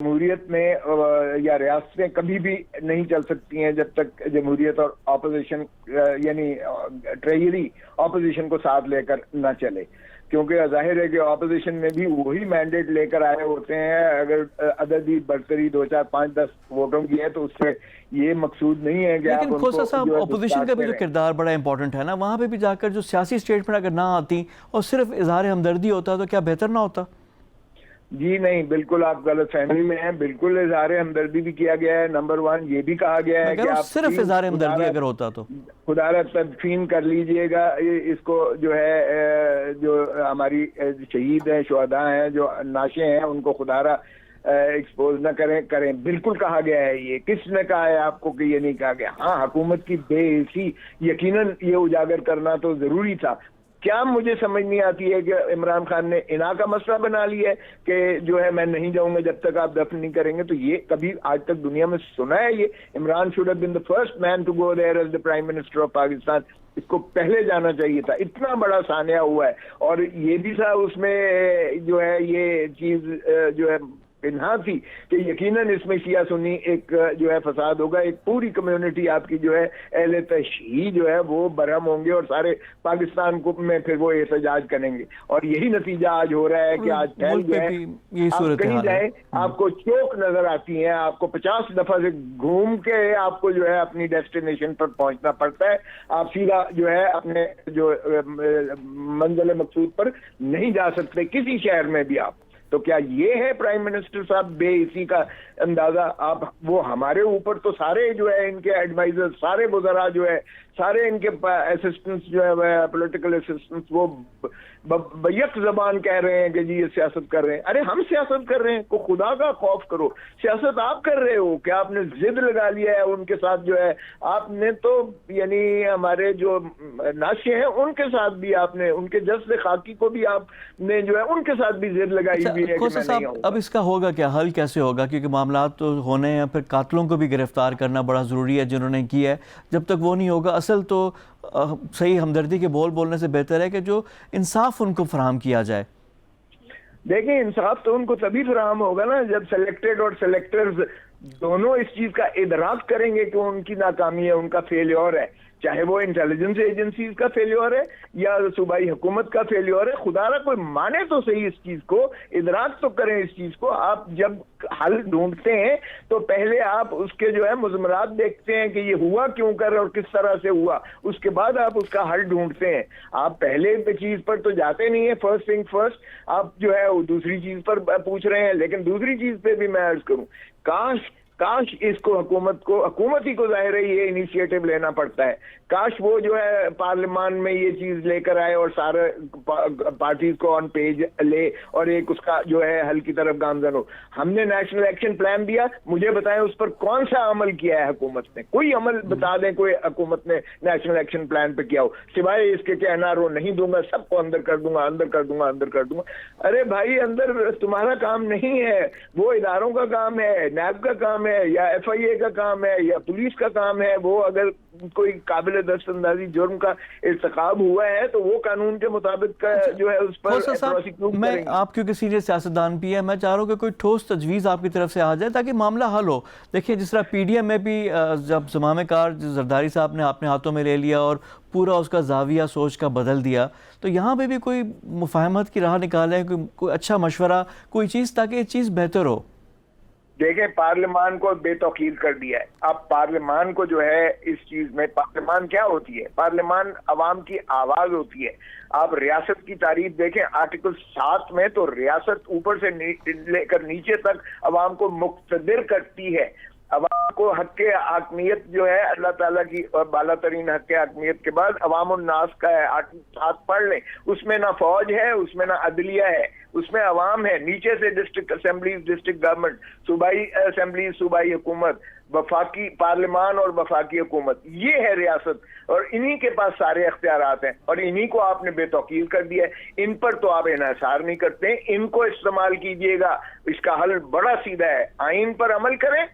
جمہوریت میں یا ریاستیں کبھی بھی نہیں چل سکتی ہیں جب تک جمہوریت اور اپوزیشن یعنی ٹریجری اپوزیشن کو ساتھ لے کر نہ چلے، کیونکہ ظاہر ہے کہ اپوزیشن میں بھی وہی مینڈیٹ لے کر آئے ہوتے ہیں. اگر عددی برتری 2 4 5 10 ووٹوں کی ہے تو اس سے یہ مقصود نہیں ہے کہ لیکن کھوسا صاحب اپوزیشن کا بھی جو کردار بڑا امپورٹنٹ ہے نا، وہاں پہ بھی جا کر جو سیاسی اسٹیٹمنٹ اگر نہ آتی اور صرف اظہار ہمدردی ہوتا تو کیا بہتر نہ ہوتا؟ جی نہیں، بالکل آپ غلط فہمی میں ہیں. بالکل اظہار ہمدردی بھی کیا گیا ہے. نمبر 1 یہ بھی کہا گیا ہے کہ آپ صرف اظہار ہمدردی اگر ہوتا تو خدا را تدفین کر لیجئے گا اس کو، جو ہے جو ہماری شہید ہیں، شہداء ہیں، جو ناشے ہیں، ان کو خدا را ایکسپوز نہ کریں. بالکل کہا گیا ہے. یہ کس نے کہا ہے آپ کو کہ یہ نہیں کہا گیا؟ ہاں، حکومت کی بے حسی یقیناً یہ اجاگر کرنا تو ضروری تھا. کیا مجھے سمجھ نہیں آتی ہے کہ عمران خان نے انہا کا مسئلہ بنا لیا ہے کہ جو ہے میں نہیں جاؤں گا جب تک آپ دفن نہیں کریں گے. تو یہ کبھی آج تک دنیا میں سنا ہے؟ یہ Imran should have been the first man to go there as the Prime Minister of Pakistan. اس کو پہلے جانا چاہیے تھا. اتنا بڑا سانحہ ہوا ہے. اور یہ بھی تھا اس میں جو ہے یہ چیز جو ہے انہا تھی کہ یقیناً اس میں شیعہ سنی ایک جو ہے فساد ہوگا. ایک پوری کمیونٹی آپ کی جو ہے اہل تشیع جو ہے وہ برہم ہوں گے اور سارے پاکستان کو میں پھر وہ احتجاج کریں گے. اور یہی نتیجہ آج ہو رہا ہے کہ آج پھیل جو ہے آپ کہیں جائیں آپ کو چوک نظر آتی ہیں، آپ کو 50 دفعہ سے گھوم کے آپ کو جو ہے اپنی ڈیسٹینیشن پر پہنچنا پڑتا ہے. آپ سیدھا جو ہے اپنے جو منزل مقصود پر نہیں جا سکتے کسی شہر میں بھی آپ. تو کیا یہ ہے پرائم منسٹر صاحب بے حسی کا اندازہ؟ آپ وہ ہمارے اوپر تو سارے جو ہے ان کے ایڈوائزر، سارے وزراء جو ہے، سارے ان کے اسسٹنٹس جو ہے پولیٹیکل اسسٹنٹس، وہ بیک زبان کہہ رہے ہیں کہ جی یہ سیاست کر رہے ہیں. ارے ہم سیاست کر رہے ہیں، کو خدا کا خوف کرو. سیاست آپ کر رہے ہو. کیا آپ نے ضد لگا لیا ہے ان کے ساتھ؟ جو ہے آپ نے تو یعنی ہمارے جو ناشے ہیں ان کے ساتھ بھی آپ نے، ان کے جذب خاکی کو بھی آپ نے جو ہے ان کے ساتھ بھی ضد لگائی ہوئی ہے کہ میں نہیں آؤں. اب اس کا ہوگا کیا حل؟ کیسے ہوگا؟ کیونکہ معاملات تو ہونے ہیں، پھر قاتلوں کو بھی گرفتار کرنا بڑا ضروری ہے جنہوں نے کیا ہے. جب تک وہ نہیں ہوگا، اصل تو صحیح ہمدردی کے بول بولنے سے بہتر ہے کہ جو انصاف ان کو فراہم کیا جائے. دیکھیں، انصاف تو ان کو تبھی فراہم ہوگا نا جب سلیکٹڈ اور سلیکٹرز دونوں اس چیز کا ادراک کریں گے کہ ان کی ناکامی ہے، ان کا فیلیور ہے. چاہے وہ انٹیلیجنس ایجنسیز کا فیلیور ہے یا صوبائی حکومت کا فیلیور ہے. خدا را کوئی مانے تو صحیح اس چیز کو، ادراک تو کریں اس چیز کو. آپ جب حل ڈھونڈتے ہیں تو پہلے آپ اس کے جو ہے مضمرات دیکھتے ہیں کہ یہ ہوا کیوں کر اور کس طرح سے ہوا. اس کے بعد آپ اس کا حل ڈھونڈتے ہیں. آپ پہلے چیز پر تو جاتے نہیں ہیں. فرسٹ تھنگ فرسٹ، آپ جو ہے دوسری چیز پر پوچھ رہے ہیں. لیکن دوسری چیز پہ بھی میں عرض کروں، کاش اس کو حکومت ہی کو ظاہر ہے یہ انیشیٹو لینا پڑتا ہے. کاش وہ جو ہے پارلیمان میں یہ چیز لے کر آئے اور سارے پارٹیز کو آن پیج لے اور ایک اس کا جو ہے حل کی طرف گامزن ہو. ہم نے نیشنل ایکشن پلان دیا، مجھے بتائیں اس پر کون سا عمل کیا ہے حکومت نے؟ کوئی عمل بتا دیں کوئی حکومت نے نیشنل ایکشن پلان پہ کیا ہو، سوائے اس کے کہ NRO نہیں دوں گا، سب کو اندر کر دوں گا، اندر کر دوں گا، اندر کر دوں گا. ارے بھائی، اندر تمہارا کام نہیں ہے، وہ اداروں کا کام ہے، نیب کا کام ہے یا FIA کا کام ہے یا پولیس کا کام ہے. وہ اگر کوئی قابل دست اندازی جرم کا ارتکاب ہوا ہے تو وہ قانون کے مطابق جو ہے اس پر پروسیکیوٹ کریں گے. آپ کیونکہ سینئر سیاستدان بھی ہیں، میں چاہ رہا ہوں کہ کوئی ٹھوس تجویز آپ کی طرف سے آ جائے تاکہ معاملہ حل ہو. دیکھیں جس طرح PDM میں بھی جب زمام کار زرداری صاحب نے اپنے ہاتھوں میں لے لیا اور پورا اس کا زاویہ سوچ کا بدل دیا، تو یہاں پہ بھی کوئی مفاہمت کی راہ نکالیں، کوئی اچھا مشورہ، کوئی چیز تاکہ یہ چیز بہتر ہو. دیکھیں، پارلیمان کو بے توقیر کر دیا ہے. اب پارلیمان کو جو ہے اس چیز میں، پارلیمان کیا ہوتی ہے؟ پارلیمان عوام کی آواز ہوتی ہے. آپ ریاست کی تعریف دیکھیں، آرٹیکل 7 میں تو ریاست اوپر سے لے کر نیچے تک عوام کو مقتدر کرتی ہے. عوام کو حق حاکمیت جو ہے اللہ تعالیٰ کی بالا ترین حق حاکمیت کے بعد عوام الناس کا ہے. آرٹیکل 7 پڑھ لیں، اس میں نہ فوج ہے، اس میں نہ عدلیہ ہے، اس میں عوام ہے. نیچے سے ڈسٹرکٹ اسمبلیز، ڈسٹرکٹ گورنمنٹ، صوبائی اسمبلیز، صوبائی حکومت، وفاقی پارلیمان اور وفاقی حکومت، یہ ہے ریاست. اور انہی کے پاس سارے اختیارات ہیں اور انہی کو آپ نے بے توقیر کر دیا ہے. ان پر تو آپ انحصار نہیں کرتے. ان کو استعمال کیجئے گا. اس کا حل بڑا سیدھا ہے، آئین پر عمل کریں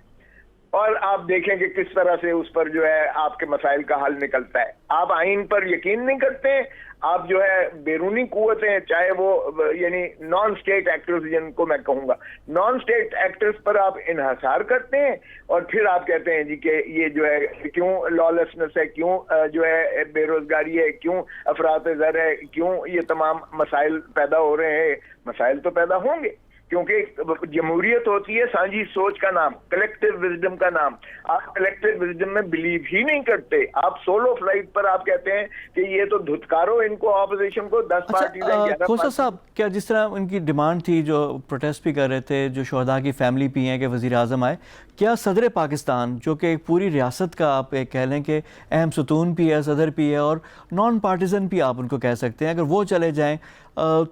اور آپ دیکھیں کہ کس طرح سے اس پر جو ہے آپ کے مسائل کا حل نکلتا ہے. آپ آئین پر یقین نہیں کرتے ہیں, آپ جو ہے بیرونی قوتیں, چاہے وہ یعنی نان سٹیٹ ایکٹرز جن کو میں کہوں گا, نان سٹیٹ ایکٹرز پر آپ انحصار کرتے ہیں, اور پھر آپ کہتے ہیں جی کہ یہ جو ہے کیوں لالسنس ہے, کیوں جو ہے بے روزگاری ہے, کیوں افراط زر ہے, کیوں یہ تمام مسائل پیدا ہو رہے ہیں. مسائل تو پیدا ہوں گے کیونکہ جمہوریت ہوتی ہے سانجھی سوچ کا نام, کلیکٹیو وزڈم کا نام. آپ کلیکٹیو وزڈم میں بلیو ہی نہیں کرتے. آپ سولو فلائٹ پر آپ کہتے ہیں کہ یہ تو دھتکارو ان کو, اپوزیشن کو 10 پارٹیز ہیں. کھوسا صاحب, کیا جس طرح ان کی ڈیمانڈ تھی, جو پروٹیسٹ بھی کر رہے تھے, جو شہداء کی فیملی بھی ہیں کہ وزیر اعظم آئے, کیا صدر پاکستان جو کہ ایک پوری ریاست کا آپ ایک کہہ لیں کہ اہم ستون بھی ہے, صدر بھی ہے, اور نان پارٹیزن بھی آپ ان کو کہہ سکتے ہیں, اگر وہ چلے جائیں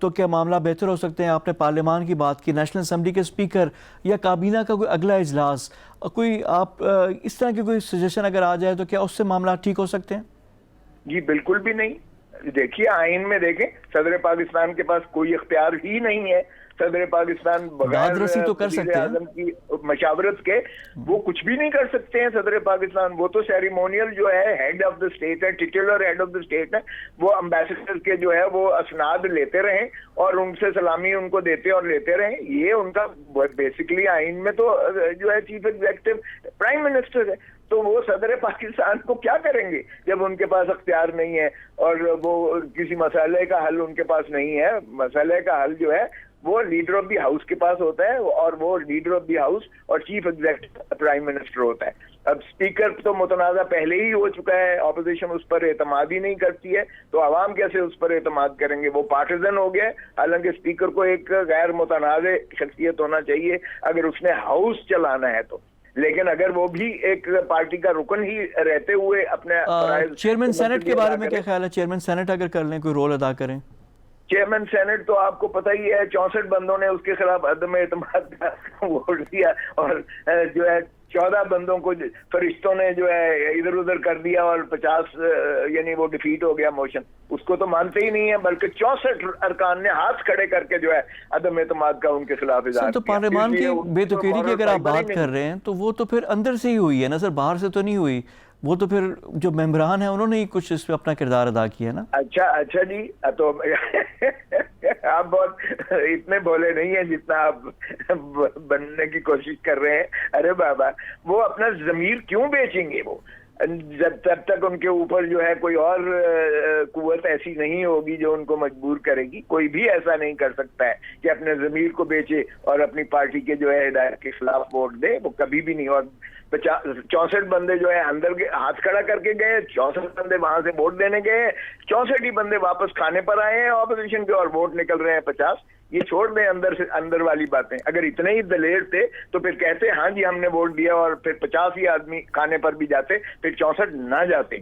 تو کیا معاملہ بہتر ہو سکتے ہیں؟ آپ نے پارلیمان کی بات کی, نیشنل اسمبلی کے اسپیکر یا کابینہ کا کوئی اگلا اجلاس, کوئی آپ اس طرح کی کوئی سجیشن اگر آ جائے تو کیا اس سے معاملات ٹھیک ہو سکتے ہیں؟ جی بالکل بھی نہیں. دیکھیے آئین میں دیکھیں, صدر پاکستان کے پاس کوئی اختیار ہی نہیں ہے. صدر پاکستان بغیر وزیر اعظم کی مشاورت کے وہ کچھ بھی نہیں کر سکتے ہیں. صدر پاکستان وہ تو سیریمونیل جو ہے ہیڈ آف دا اسٹیٹ ہے, ٹیٹولر ہیڈ آف دا اسٹیٹ ہے. وہ امبیسڈر کے جو ہے وہ اسناد لیتے رہیں اور ان سے سلامی ان کو دیتے اور لیتے رہیں. یہ ان کا بیسیکلی آئین میں تو جو ہے چیف ایگزیکٹو پرائم منسٹر ہے. تو وہ صدر پاکستان کو کیا کریں گے جب ان کے پاس اختیار نہیں ہے اور وہ کسی مسئلے کا حل ان کے پاس نہیں ہے. مسئلے کا حل جو ہے وہ لیڈر آف دی ہاؤس کے پاس ہوتا ہے, اور وہ لیڈر آف دی ہاؤس اور چیف ایگزیکٹو پرائم منسٹر ہوتا ہے. اب اسپیکر تو متنازع پہلے ہی ہو چکا ہے, اپوزیشن اس پر اعتماد ہی نہیں کرتی ہے, تو عوام کیسے اس پر اعتماد کریں گے؟ وہ پارٹیزن ہو گئے. حالانکہ اسپیکر کو ایک غیر متنازع شخصیت ہونا چاہیے اگر اس نے ہاؤس چلانا ہے تو. لیکن اگر وہ بھی ایک پارٹی کا رکن ہی رہتے ہوئے اپنے چیئرمین سینٹ کے بارے میں کیا خیال ہے؟ چیئرمین سینٹ اگر کر لیں, کوئی رول ادا کریں. چیئرمین سینٹ تو آپ کو پتہ ہی ہے 64 بندوں نے اس کے خلاف عدم اعتماد کا ووٹ دیا, اور جو ہے 14 بندوں کو فرشتوں نے جو ہے ادھر ادھر کر دیا, اور 50 یعنی وہ ڈیفیٹ ہو گیا موشن. اس کو تو مانتے ہی نہیں ہے, بلکہ 64 ارکان نے ہاتھ کھڑے کر کے جو ہے عدم اعتماد کا ان کے خلاف اظہار کیا. تو پارلیمان کی بے دخیری کی اگر آپ بات کر رہے ہیں تو وہ تو پھر اندر سے ہی ہوئی ہے نا سر, باہر سے تو نہیں ہوئی. وہ تو پھر جو ممبران ہیں انہوں نے ہی کچھ اس پہ اپنا کردار ادا کیا نا. اچھا جی, تو آپ بہت اتنے بولے نہیں ہیں جتنا آپ بننے کی کوشش کر رہے ہیں. ارے بابا, وہ اپنا ضمیر کیوں بیچیں گے؟ وہ جب تک ان کے اوپر جو ہے کوئی اور قوت ایسی نہیں ہوگی جو ان کو مجبور کرے گی. کوئی بھی ایسا نہیں کر سکتا ہے کہ اپنے ضمیر کو بیچے اور اپنی پارٹی کے جو ہے ہدایت کے خلاف ووٹ دے. وہ کبھی بھی نہیں. اور 64 بندے جو ہے اندر کے ہاتھ کھڑا کر کے گئے, 64 بندے وہاں سے ووٹ دینے گئے, 64 ہی بندے واپس کھانے پر آئے ہیں اپوزیشن کے, اور ووٹ نکل رہے ہیں 50. یہ چھوڑ دیں اندر والی باتیں. اگر اتنے ہی دلیر تھے تو پھر کہتے ہاں جی ہم نے ووٹ دیا, اور پھر 50 ہی آدمی کھانے پر بھی جاتے, پھر 64 نہ جاتے.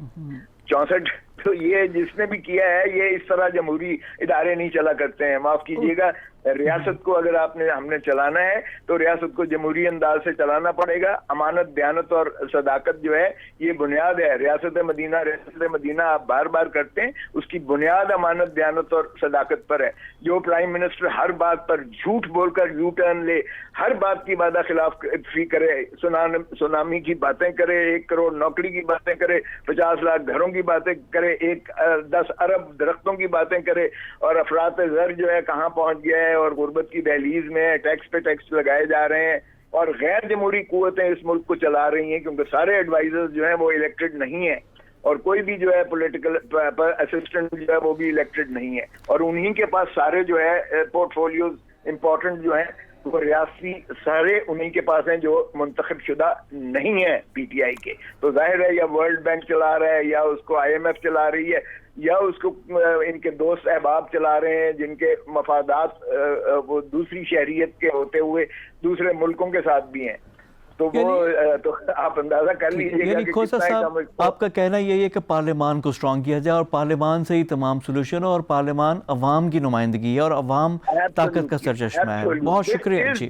64 تو یہ جس نے بھی کیا ہے, یہ اس طرح جمہوری ادارے نہیں چلا کرتے ہیں. معاف کیجیے گا, ریاست کو اگر ہم نے چلانا ہے تو ریاست کو جمہوری انداز سے چلانا پڑے گا. امانت, دیانت اور صداقت جو ہے یہ بنیاد ہے. ریاست مدینہ آپ بار بار کرتے ہیں, اس کی بنیاد امانت, دیانت اور صداقت پر ہے. جو پرائم منسٹر ہر بات پر جھوٹ بول کر یو ٹرن لے, ہر بات کی وعدہ خلاف فی کرے, سونامی کی باتیں کرے, 1 کروڑ نوکری کی باتیں کرے, 50 لاکھ گھروں کی باتیں کرے, 10 ارب درختوں کی باتیں کرے, اور افراط زر جو ہے کہاں پہنچ گیا ہے اور غربت کی دہلیز میں, ٹیکس پہ ٹیکس لگائے جا رہے ہیں, اور غیر جمہوری قوتیں اس ملک کو چلا رہی ہیں کیونکہ سارے ایڈوائزرز جو ہیں وہ الیکٹڈ نہیں ہیں, اور کوئی بھی جو ہے پولیٹیکل اسسٹنٹ جو ہے وہ بھی الیکٹڈ نہیں ہے, اور انہی کے پاس سارے جو ہے پورٹ فولیوز امپورٹنٹ جو ہیں وہ ریاستی سارے انہی کے پاس ہیں جو منتخب شدہ نہیں ہیں پی ٹی آئی کے. تو ظاہر ہے یا ورلڈ بینک چلا رہا ہے, یا اس کو IMF چلا رہی ہے, یا اس کو ان کے دوست احباب چلا رہے ہیں جن کے مفادات وہ دوسری شہریت کے ہوتے ہوئے دوسرے ملکوں کے ساتھ بھی ہیں. تو وہ تو آپ اندازہ کر لیجیے گا کہ کھوسا صاحب, آپ کا کہنا یہی ہے کہ پارلیمان کو سٹرونگ کیا جائے, اور پارلیمان سے ہی تمام سلوشن ہو, اور پارلیمان عوام کی نمائندگی ہے اور عوام طاقت کا سرچشمہ ہے. بہت شکریہ جی.